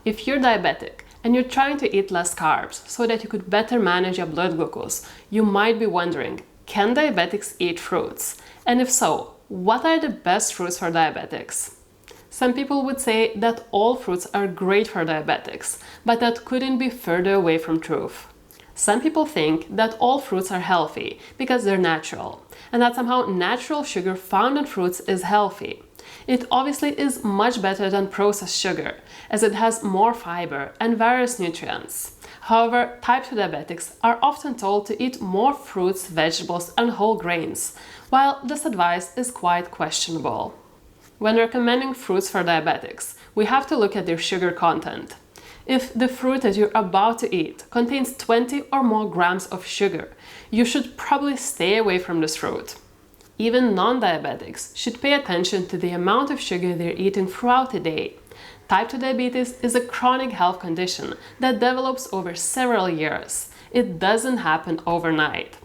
If you're diabetic and you're trying to eat less carbs so that you could better manage your blood glucose, you might be wondering, can diabetics eat fruits? And if so, what are the best fruits for diabetics? Some people would say that all fruits are great for diabetics, but that couldn't be further away from truth. Some people think that all fruits are healthy because they're natural, and that somehow natural sugar found in fruits is healthy. It obviously is much better than processed sugar, as it has more fiber and various nutrients. However, type 2 diabetics are often told to eat more fruits, vegetables, and whole grains, while this advice is quite questionable. When recommending fruits for diabetics, we have to look at their sugar content. If the fruit that you're about to eat contains 20 or more grams of sugar, you should probably stay away from this fruit. Even non-diabetics should pay attention to the amount of sugar they're eating throughout the day. Type 2 diabetes is a chronic health condition that develops over several years. It doesn't happen overnight.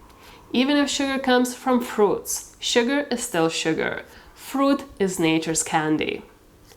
Even if sugar comes from fruits, sugar is still sugar. Fruit is nature's candy.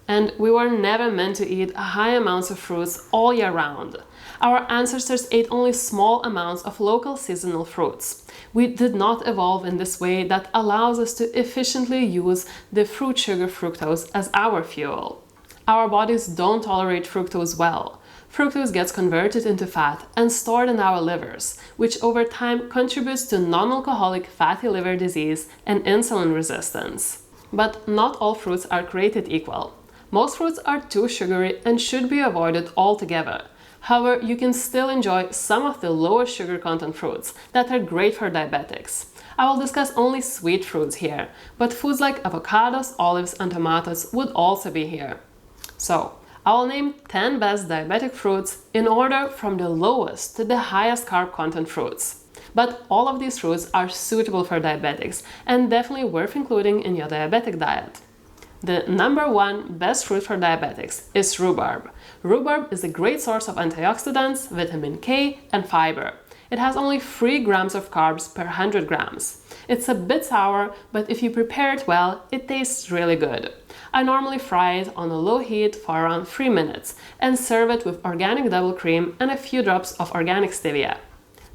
And we were never meant to eat high amounts of fruits all year round. Our ancestors ate only small amounts of local seasonal fruits. We did not evolve in this way that allows us to efficiently use the fruit sugar fructose as our fuel. Our bodies don't tolerate fructose well. Fructose gets converted into fat and stored in our livers, which over time contributes to non-alcoholic fatty liver disease and insulin resistance. But not all fruits are created equal. Most fruits are too sugary and should be avoided altogether. However, you can still enjoy some of the lower sugar content fruits that are great for diabetics. I will discuss only sweet fruits here, but foods like avocados, olives, and tomatoes would also be here. So, I will name 10 best diabetic fruits in order from the lowest to the highest carb content fruits. But all of these fruits are suitable for diabetics and definitely worth including in your diabetic diet. The number one best fruit for diabetics is rhubarb. Rhubarb is a great source of antioxidants, vitamin K, and fiber. It has only 3 grams of carbs per 100 grams. It's a bit sour, but if you prepare it well, it tastes really good. I normally fry it on a low heat for around 3 minutes and serve it with organic double cream and a few drops of organic stevia.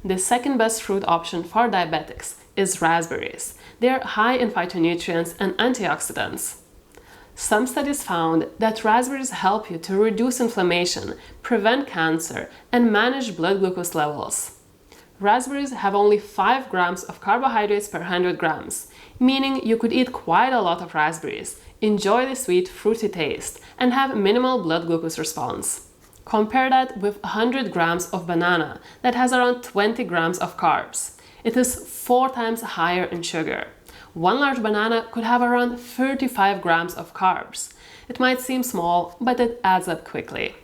The second best fruit option for diabetics is raspberries. They are high in phytonutrients and antioxidants. Some studies found that raspberries help you to reduce inflammation, prevent cancer, and manage blood glucose levels. Raspberries have only 5 grams of carbohydrates per 100 grams, meaning you could eat quite a lot of raspberries, enjoy the sweet, fruity taste, and have minimal blood glucose response. Compare that with 100 grams of banana that has around 20 grams of carbs. It is 4 times higher in sugar. One large banana could have around 35 grams of carbs. It might seem small, but it adds up quickly.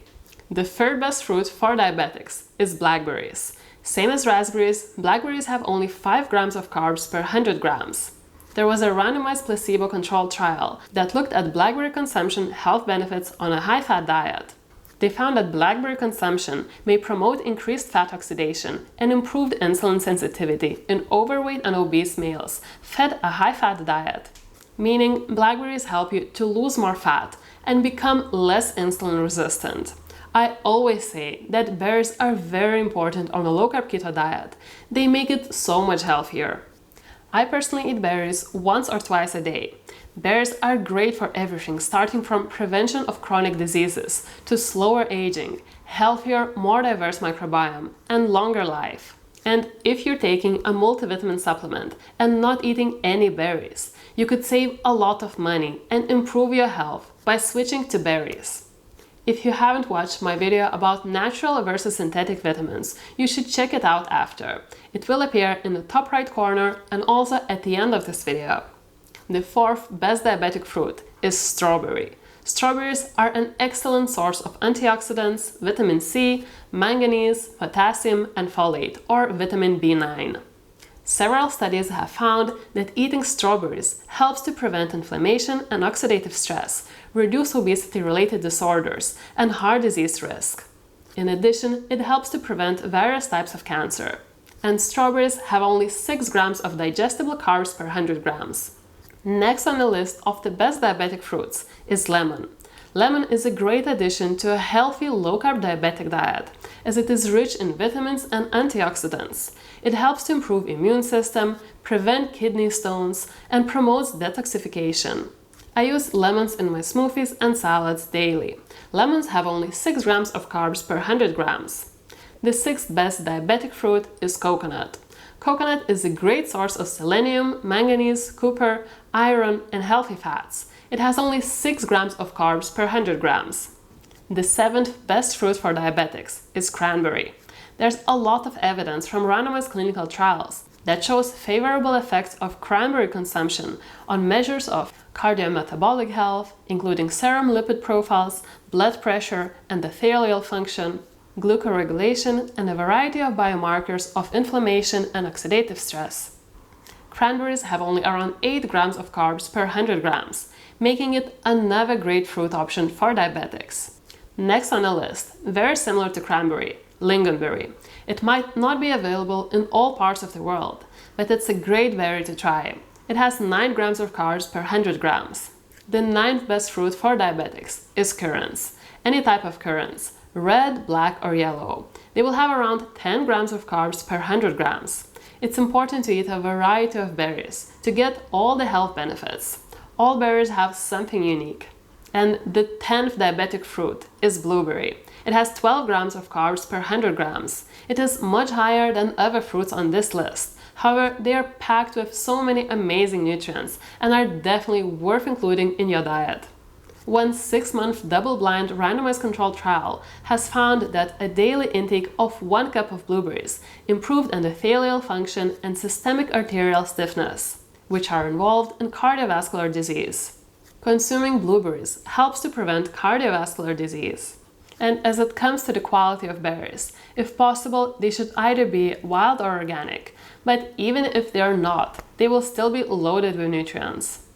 The third best fruit for diabetics is blackberries. Same as raspberries, blackberries have only 5 grams of carbs per 100 grams. There was a randomized placebo-controlled trial that looked at blackberry consumption health benefits on a high-fat diet. They found that blackberry consumption may promote increased fat oxidation and improved insulin sensitivity in overweight and obese males fed a high-fat diet, meaning blackberries help you to lose more fat and become less insulin resistant. I always say that berries are very important on a low-carb keto diet. They make it so much healthier. I personally eat berries once or twice a day. Berries are great for everything, starting from prevention of chronic diseases to slower aging, healthier, more diverse microbiome, and longer life. And if you're taking a multivitamin supplement and not eating any berries, you could save a lot of money and improve your health by switching to berries. If you haven't watched my video about natural versus synthetic vitamins, you should check it out after. It will appear in the top right corner and also at the end of this video. The fourth best diabetic fruit is strawberry. Strawberries are an excellent source of antioxidants, vitamin C, manganese, potassium, and folate, or vitamin B9. Several studies have found that eating strawberries helps to prevent inflammation and oxidative stress, reduce obesity-related disorders, and heart disease risk. In addition, it helps to prevent various types of cancer. And strawberries have only 6 grams of digestible carbs per 100 grams. Next on the list of the best diabetic fruits is lemon. Lemon is a great addition to a healthy low-carb diabetic diet, as it is rich in vitamins and antioxidants. It helps to improve immune system, prevent kidney stones, and promotes detoxification. I use lemons in my smoothies and salads daily. Lemons have only 6 grams of carbs per 100 grams. The 6th best diabetic fruit is coconut. Coconut is a great source of selenium, manganese, copper, iron, and healthy fats. It has only 6 grams of carbs per 100 grams. The 7th best fruit for diabetics is cranberry. There's a lot of evidence from randomized clinical trials that shows favorable effects of cranberry consumption on measures of cardiometabolic health, including serum lipid profiles, blood pressure, endothelial function, glucoregulation, and a variety of biomarkers of inflammation and oxidative stress. Cranberries have only around 8 grams of carbs per 100 grams, making it another great fruit option for diabetics. Next on the list, very similar to cranberry, lingonberry. It might not be available in all parts of the world, but it's a great berry to try. It has 9 grams of carbs per 100 grams. The 9th best fruit for diabetics is currants. Any type of currants, red, black, or yellow. They will have around 10 grams of carbs per 100 grams. It's important to eat a variety of berries to get all the health benefits. All berries have something unique. And the 10th diabetic fruit is blueberry. It has 12 grams of carbs per 100 grams. It is much higher than other fruits on this list. However, they are packed with so many amazing nutrients and are definitely worth including in your diet. One 6-month double-blind randomized controlled trial has found that a daily intake of 1 cup of blueberries improved endothelial function and systemic arterial stiffness, which are involved in cardiovascular disease. Consuming blueberries helps to prevent cardiovascular disease. And as it comes to the quality of berries, if possible, they should either be wild or organic, but even if they are not, they will still be loaded with nutrients.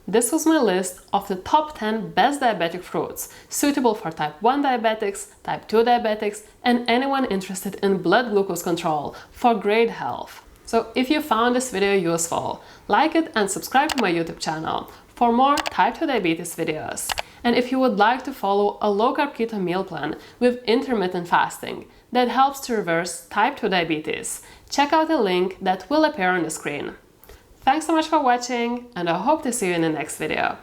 This was my list of the top 10 best diabetic fruits, suitable for type 1 diabetics, type 2 diabetics, and anyone interested in blood glucose control for great health. So if you found this video useful, like it and subscribe to my YouTube channel for more type 2 diabetes videos. And if you would like to follow a low-carb keto meal plan with intermittent fasting that helps to reverse type 2 diabetes, check out the link that will appear on the screen. Thanks so much for watching, and I hope to see you in the next video.